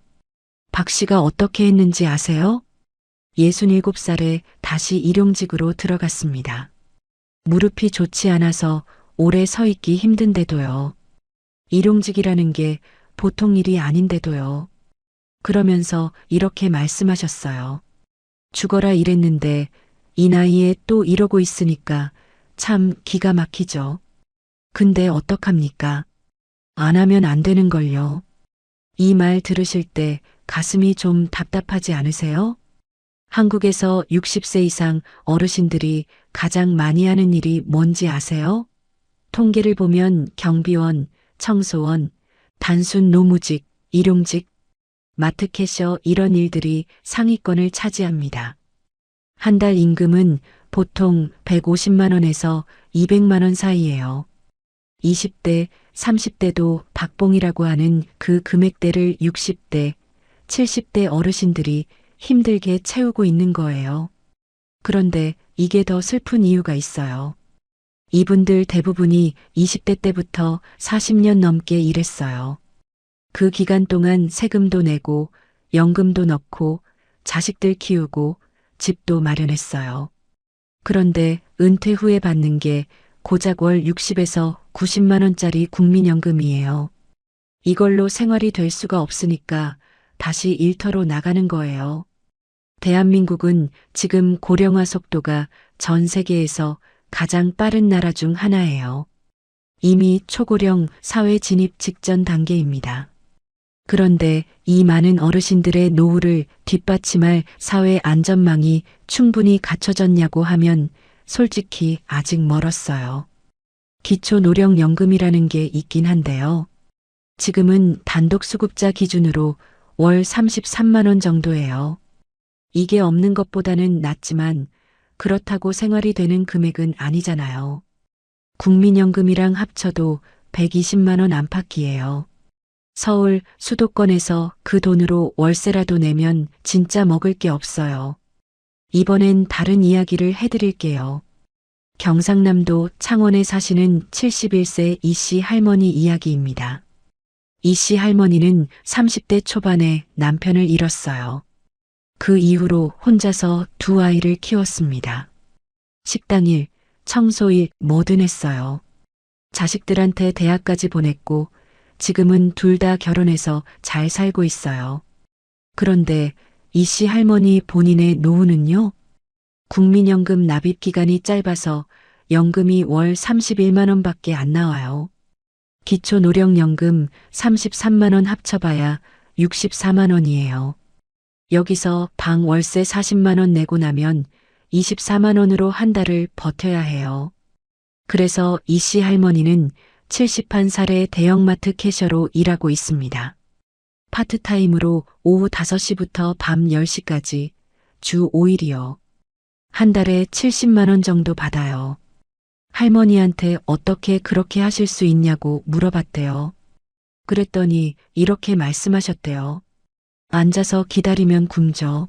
박 씨가 어떻게 했는지 아세요? 67살에 다시 일용직으로 들어갔습니다. 무릎이 좋지 않아서 오래 서 있기 힘든데도요. 일용직이라는 게 보통 일이 아닌데도요. 그러면서 이렇게 말씀하셨어요. 죽어라 이랬는데 이 나이에 또 이러고 있으니까 참 기가 막히죠. 근데 어떡합니까? 안 하면 안 되는 걸요. 이 말 들으실 때 가슴이 좀 답답하지 않으세요? 한국에서 60세 이상 어르신들이 가장 많이 하는 일이 뭔지 아세요? 통계를 보면 경비원, 청소원, 단순 노무직, 일용직, 마트 캐셔 이런 일들이 상위권을 차지합니다. 한 달 임금은 보통 150만 원에서 200만 원 사이예요. 20대, 30대도 박봉이라고 하는 그 금액대를 60대, 70대 어르신들이 힘들게 채우고 있는 거예요. 그런데 이게 더 슬픈 이유가 있어요. 이분들 대부분이 20대 때부터 40년 넘게 일했어요. 그 기간 동안 세금도 내고 연금도 넣고 자식들 키우고 집도 마련했어요. 그런데 은퇴 후에 받는 게 고작 월 60에서 90만 원짜리 국민연금이에요. 이걸로 생활이 될 수가 없으니까 다시 일터로 나가는 거예요. 대한민국은 지금 고령화 속도가 전 세계에서 가장 빠른 나라 중 하나예요. 이미 초고령 사회 진입 직전 단계입니다. 그런데 이 많은 어르신들의 노후를 뒷받침할 사회 안전망이 충분히 갖춰졌냐고 하면 솔직히 아직 멀었어요. 기초노령연금이라는 게 있긴 한데요. 지금은 단독수급자 기준으로 월 33만 원 정도예요. 이게 없는 것보다는 낫지만 그렇다고 생활이 되는 금액은 아니잖아요. 국민연금이랑 합쳐도 120만 원 안팎이에요. 서울 수도권에서 그 돈으로 월세라도 내면 진짜 먹을 게 없어요. 이번엔 다른 이야기를 해드릴게요. 경상남도 창원에 사시는 71세 이씨 할머니 이야기입니다. 이씨 할머니는 30대 초반에 남편을 잃었어요. 그 이후로 혼자서 두 아이를 키웠습니다. 식당일, 청소일 뭐든 했어요. 자식들한테 대학까지 보냈고 지금은 둘 다 결혼해서 잘 살고 있어요. 그런데 이씨 할머니 본인의 노후는요? 국민연금 납입 기간이 짧아서 연금이 월 31만 원밖에 안 나와요. 기초노령연금 33만 원 합쳐봐야 64만 원이에요. 여기서 방 월세 40만 원 내고 나면 24만 원으로 한 달을 버텨야 해요. 그래서 이씨 할머니는 71살의 대형마트 캐셔로 일하고 있습니다. 파트타임으로 오후 5시부터 밤 10시까지 주 5일이요. 한 달에 70만 원 정도 받아요. 할머니한테 어떻게 그렇게 하실 수 있냐고 물어봤대요. 그랬더니 이렇게 말씀하셨대요. 앉아서 기다리면 굶죠.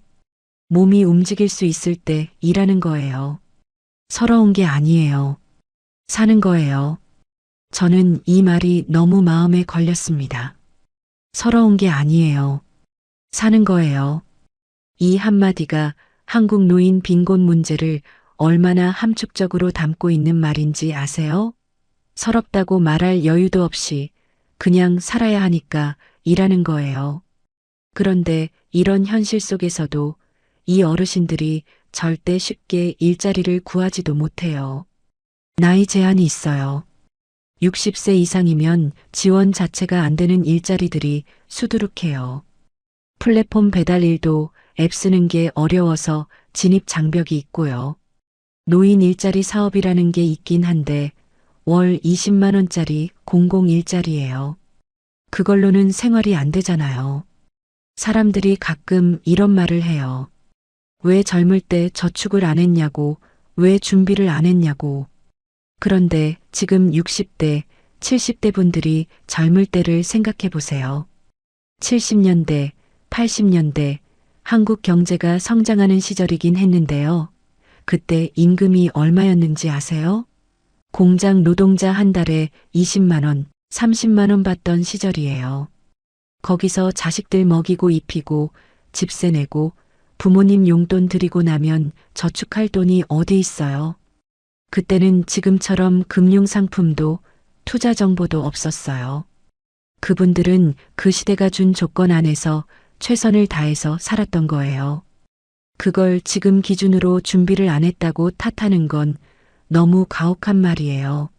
몸이 움직일 수 있을 때 일하는 거예요. 서러운 게 아니에요. 사는 거예요. 저는 이 말이 너무 마음에 걸렸습니다. 서러운 게 아니에요. 사는 거예요. 이 한마디가 한국 노인 빈곤 문제를 얼마나 함축적으로 담고 있는 말인지 아세요? 서럽다고 말할 여유도 없이 그냥 살아야 하니까 일하는 거예요. 그런데 이런 현실 속에서도 이 어르신들이 절대 쉽게 일자리를 구하지도 못해요. 나이 제한이 있어요. 60세 이상이면 지원 자체가 안 되는 일자리들이 수두룩해요. 플랫폼 배달 일도 앱 쓰는 게 어려워서 진입 장벽이 있고요. 노인 일자리 사업이라는 게 있긴 한데 월 20만 원짜리 공공 일자리예요. 그걸로는 생활이 안 되잖아요. 사람들이 가끔 이런 말을 해요. 왜 젊을 때 저축을 안 했냐고, 왜 준비를 안 했냐고. 그런데 지금 60대, 70대 분들이 젊을 때를 생각해 보세요. 70년대, 80년대 한국 경제가 성장하는 시절이긴 했는데요. 그때 임금이 얼마였는지 아세요? 공장 노동자 한 달에 20만 원, 30만 원 받던 시절이에요. 거기서 자식들 먹이고 입히고 집세 내고 부모님 용돈 드리고 나면 저축할 돈이 어디 있어요? 그때는 지금처럼 금융상품도 투자 정보도 없었어요. 그분들은 그 시대가 준 조건 안에서 최선을 다해서 살았던 거예요. 그걸 지금 기준으로 준비를 안 했다고 탓하는 건 너무 가혹한 말이에요.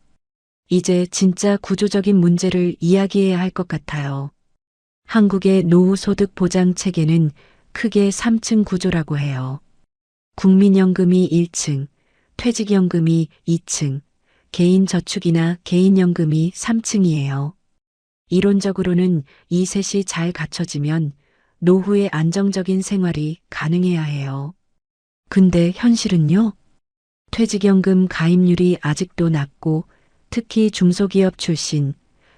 이제 진짜 구조적인 문제를 이야기해야 할 것 같아요. 한국의 노후소득 보장 체계는 크게 3층 구조라고 해요. 국민연금이 1층, 퇴직연금이 2층, 개인저축이나 개인연금이 3층이에요. 이론적으로는 이 셋이 잘 갖춰지면 노후의 안정적인 생활이 가능해야 해요. 근데 현실은요? 퇴직연금 가입률이 아직도 낮고 특히 중소기업 출신,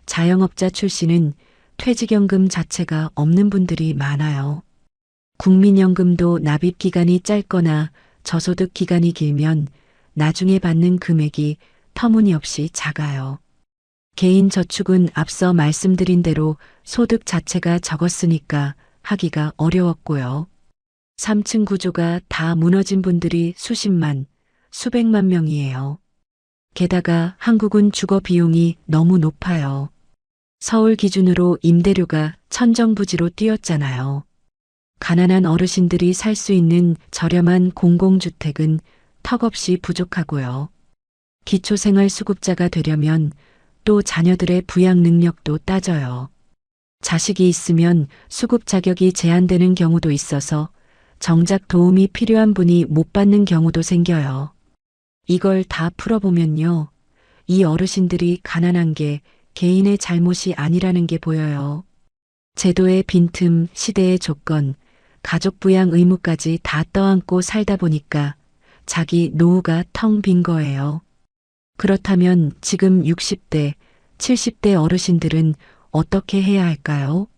자영업자 출신은 퇴직연금 자체가 없는 분들이 많아요. 국민연금도 납입 기간이 짧거나 저소득 기간이 길면 나중에 받는 금액이 터무니없이 작아요. 개인 저축은 앞서 말씀드린 대로 소득 자체가 적었으니까 하기가 어려웠고요. 3층 구조가 다 무너진 분들이 수십만, 수백만 명이에요. 게다가 한국은 주거 비용이 너무 높아요. 서울 기준으로 임대료가 천정부지로 뛰었잖아요. 가난한 어르신들이 살 수 있는 저렴한 공공주택은 턱없이 부족하고요. 기초생활수급자가 되려면 또 자녀들의 부양 능력도 따져요. 자식이 있으면 수급 자격이 제한되는 경우도 있어서 정작 도움이 필요한 분이 못 받는 경우도 생겨요. 이걸 다 풀어보면요. 이 어르신들이 가난한 게 개인의 잘못이 아니라는 게 보여요. 제도의 빈틈, 시대의 조건, 가족 부양 의무까지 다 떠안고 살다 보니까 자기 노후가 텅 빈 거예요. 그렇다면 지금 60대, 70대 어르신들은 어떻게 해야 할까요?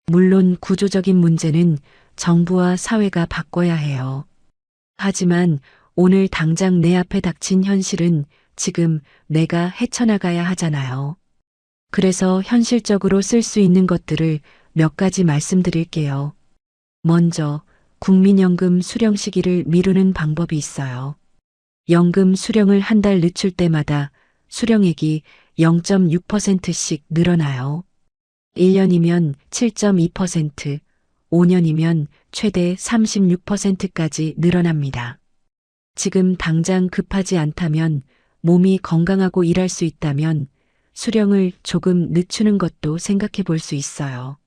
물론 구조적인 문제는 정부와 사회가 바꿔야 해요. 하지만 오늘 당장 내 앞에 닥친 현실은 지금 내가 헤쳐나가야 하잖아요. 그래서 현실적으로 쓸 수 있는 것들을 몇 가지 말씀드릴게요. 먼저 국민연금 수령 시기를 미루는 방법이 있어요. 연금 수령을 한 달 늦출 때마다 수령액이 0.6%씩 늘어나요. 1년이면 7.2%, 5년이면 최대 36%까지 늘어납니다. 지금 당장 급하지 않다면 몸이 건강하고 일할 수 있다면 수령을 조금 늦추는 것도 생각해 볼 수 있어요.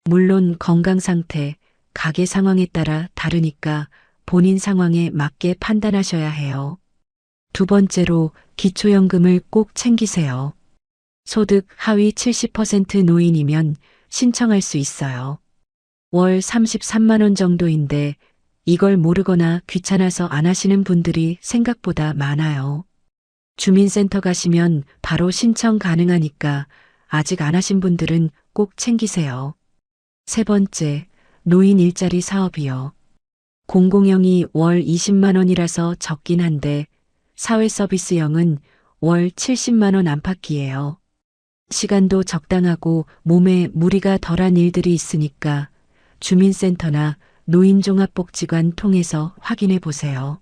물론 건강 상태, 가계 상황에 따라 다르니까 본인 상황에 맞게 판단하셔야 해요. 두 번째로 기초연금을 꼭 챙기세요. 소득 하위 70% 노인이면 신청할 수 있어요. 월 33만 원 정도인데 이걸 모르거나 귀찮아서 안 하시는 분들이 생각보다 많아요. 주민센터 가시면 바로 신청 가능하니까 아직 안 하신 분들은 꼭 챙기세요. 세 번째, 노인 일자리 사업이요. 공공형이 월 20만 원이라서 적긴 한데 사회서비스형은 월 70만 원 안팎이에요. 시간도 적당하고 몸에 무리가 덜한 일들이 있으니까 주민센터나 노인종합복지관 통해서 확인해 보세요.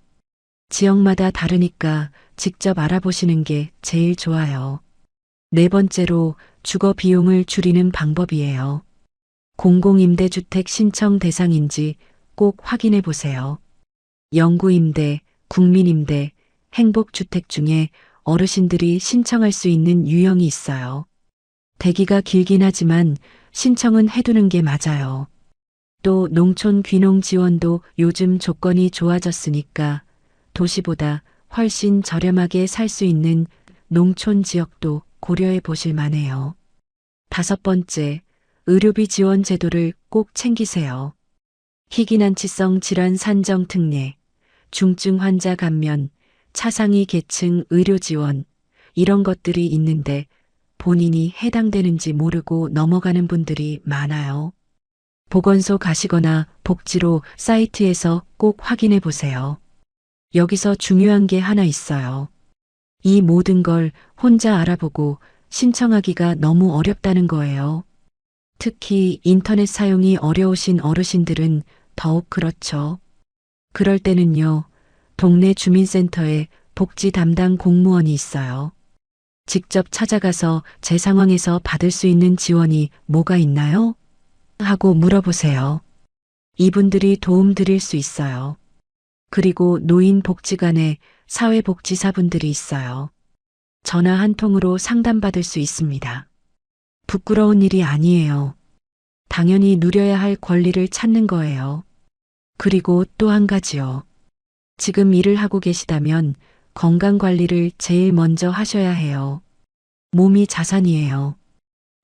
지역마다 다르니까 직접 알아보시는 게 제일 좋아요. 네 번째로 주거 비용을 줄이는 방법이에요. 공공임대주택 신청 대상인지 꼭 확인해 보세요. 영구임대, 국민임대, 행복주택 중에 어르신들이 신청할 수 있는 유형이 있어요. 대기가 길긴 하지만 신청은 해두는 게 맞아요. 또 농촌 귀농 지원도 요즘 조건이 좋아졌으니까 도시보다 훨씬 저렴하게 살 수 있는 농촌 지역도 고려해 보실 만해요. 5번째, 의료비 지원 제도를 꼭 챙기세요. 희귀난치성 질환 산정 특례, 중증 환자 감면, 차상위 계층 의료 지원, 이런 것들이 있는데 본인이 해당되는지 모르고 넘어가는 분들이 많아요. 보건소 가시거나 복지로 사이트에서 꼭 확인해 보세요. 여기서 중요한 게 하나 있어요. 이 모든 걸 혼자 알아보고 신청하기가 너무 어렵다는 거예요. 특히 인터넷 사용이 어려우신 어르신들은 더욱 그렇죠. 그럴 때는요, 동네 주민센터에 복지 담당 공무원이 있어요. 직접 찾아가서 제 상황에서 받을 수 있는 지원이 뭐가 있나요? 하고 물어보세요. 이분들이 도움 드릴 수 있어요. 그리고 노인복지관에 사회복지사분들이 있어요. 전화 한 통으로 상담받을 수 있습니다. 부끄러운 일이 아니에요. 당연히 누려야 할 권리를 찾는 거예요. 그리고 또 한 가지요. 지금 일을 하고 계시다면 건강 관리를 제일 먼저 하셔야 해요. 몸이 자산이에요.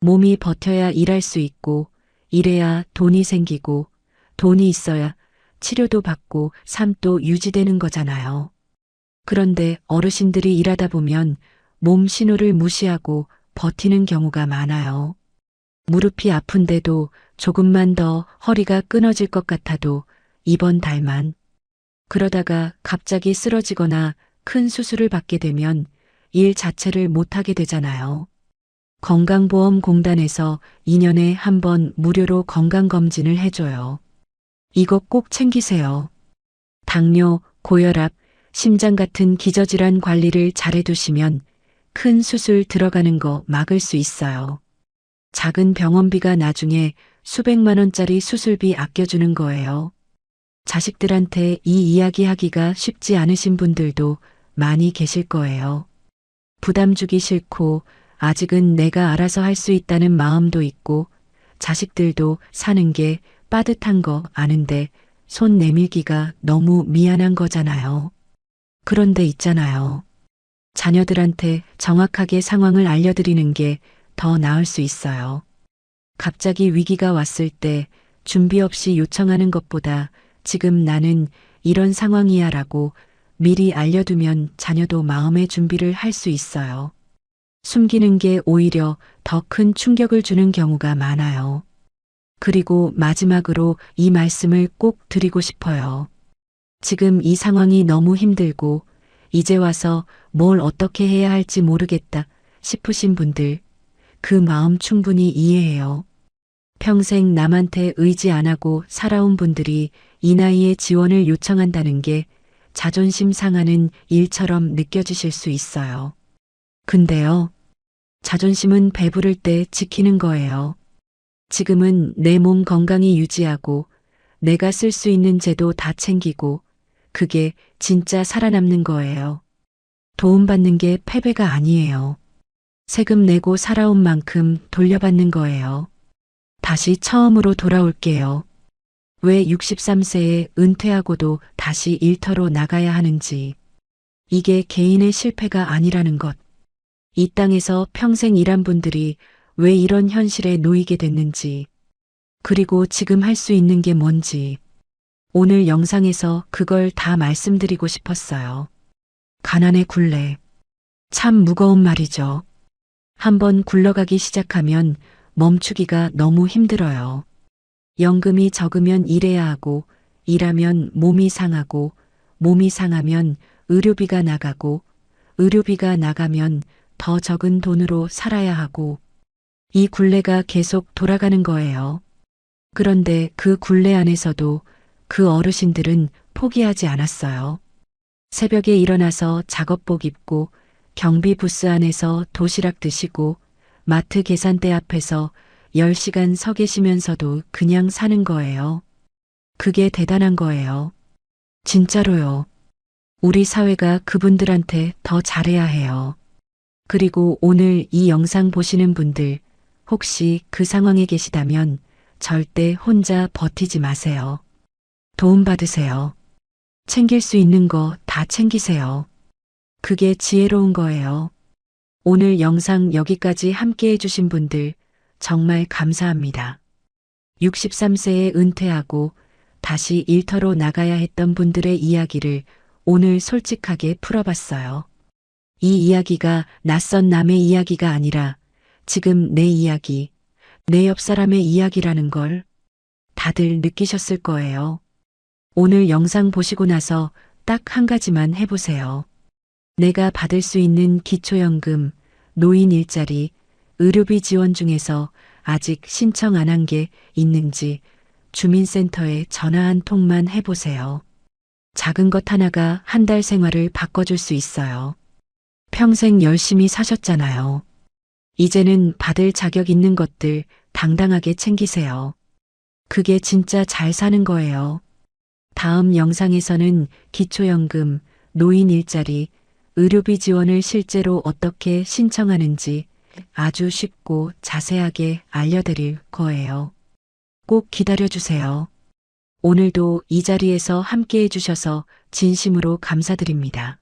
몸이 버텨야 일할 수 있고, 일해야 돈이 생기고, 돈이 있어야 치료도 받고 삶도 유지되는 거잖아요. 그런데 어르신들이 일하다 보면 몸 신호를 무시하고 버티는 경우가 많아요. 무릎이 아픈데도 조금만 더 허리가 끊어질 것 같아도 이번 달만. 그러다가 갑자기 쓰러지거나 큰 수술을 받게 되면 일 자체를 못하게 되잖아요. 건강보험공단에서 2년에 한 번 무료로 건강검진을 해줘요. 이거 꼭 챙기세요. 당뇨, 고혈압, 심장 같은 기저질환 관리를 잘해두시면 큰 수술 들어가는 거 막을 수 있어요. 작은 병원비가 나중에 수백만 원짜리 수술비 아껴주는 거예요. 자식들한테 이 이야기 하기가 쉽지 않으신 분들도 많이 계실 거예요. 부담 주기 싫고 아직은 내가 알아서 할 수 있다는 마음도 있고 자식들도 사는 게 빠듯한 거 아는데 손 내밀기가 너무 미안한 거잖아요. 그런데 있잖아요. 자녀들한테 정확하게 상황을 알려드리는 게 더 나을 수 있어요. 갑자기 위기가 왔을 때 준비 없이 요청하는 것보다 지금 나는 이런 상황이야 라고 미리 알려두면 자녀도 마음의 준비를 할 수 있어요. 숨기는 게 오히려 더 큰 충격을 주는 경우가 많아요. 그리고 마지막으로 이 말씀을 꼭 드리고 싶어요. 지금 이 상황이 너무 힘들고 이제 와서 뭘 어떻게 해야 할지 모르겠다 싶으신 분들, 그 마음 충분히 이해해요. 평생 남한테 의지 안 하고 살아온 분들이 이 나이에 지원을 요청한다는 게 자존심 상하는 일처럼 느껴지실 수 있어요. 근데요, 자존심은 배부를 때 지키는 거예요. 지금은 내 몸 건강히 유지하고 내가 쓸 수 있는 제도 다 챙기고 그게 진짜 살아남는 거예요. 도움받는 게 패배가 아니에요. 세금 내고 살아온 만큼 돌려받는 거예요. 다시 처음으로 돌아올게요. 왜 63세에 은퇴하고도 다시 일터로 나가야 하는지. 이게 개인의 실패가 아니라는 것. 이 땅에서 평생 일한 분들이 왜 이런 현실에 놓이게 됐는지. 그리고 지금 할 수 있는 게 뭔지. 오늘 영상에서 그걸 다 말씀드리고 싶었어요. 가난의 굴레. 참 무거운 말이죠. 한번 굴러가기 시작하면 멈추기가 너무 힘들어요. 연금이 적으면 일해야 하고, 일하면 몸이 상하고, 몸이 상하면 의료비가 나가고, 의료비가 나가면 더 적은 돈으로 살아야 하고, 이 굴레가 계속 돌아가는 거예요. 그런데 그 굴레 안에서도 그 어르신들은 포기하지 않았어요. 새벽에 일어나서 작업복 입고 경비 부스 안에서 도시락 드시고 마트 계산대 앞에서 10시간 서 계시면서도 그냥 사는 거예요. 그게 대단한 거예요. 진짜로요. 우리 사회가 그분들한테 더 잘해야 해요. 그리고 오늘 이 영상 보시는 분들 혹시 그 상황에 계시다면 절대 혼자 버티지 마세요. 도움받으세요. 챙길 수 있는 거 다 챙기세요. 그게 지혜로운 거예요. 오늘 영상 여기까지 함께 해주신 분들 정말 감사합니다. 63세에 은퇴하고 다시 일터로 나가야 했던 분들의 이야기를 오늘 솔직하게 풀어봤어요. 이 이야기가 낯선 남의 이야기가 아니라 지금 내 이야기, 내 옆 사람의 이야기라는 걸 다들 느끼셨을 거예요. 오늘 영상 보시고 나서 딱 한 가지만 해보세요. 내가 받을 수 있는 기초연금, 노인 일자리, 의료비 지원 중에서 아직 신청 안 한 게 있는지 주민센터에 전화 한 통만 해보세요. 작은 것 하나가 한 달 생활을 바꿔줄 수 있어요. 평생 열심히 사셨잖아요. 이제는 받을 자격 있는 것들 당당하게 챙기세요. 그게 진짜 잘 사는 거예요. 다음 영상에서는 기초연금, 노인 일자리, 의료비 지원을 실제로 어떻게 신청하는지 아주 쉽고 자세하게 알려드릴 거예요. 꼭 기다려주세요. 오늘도 이 자리에서 함께 해주셔서 진심으로 감사드립니다.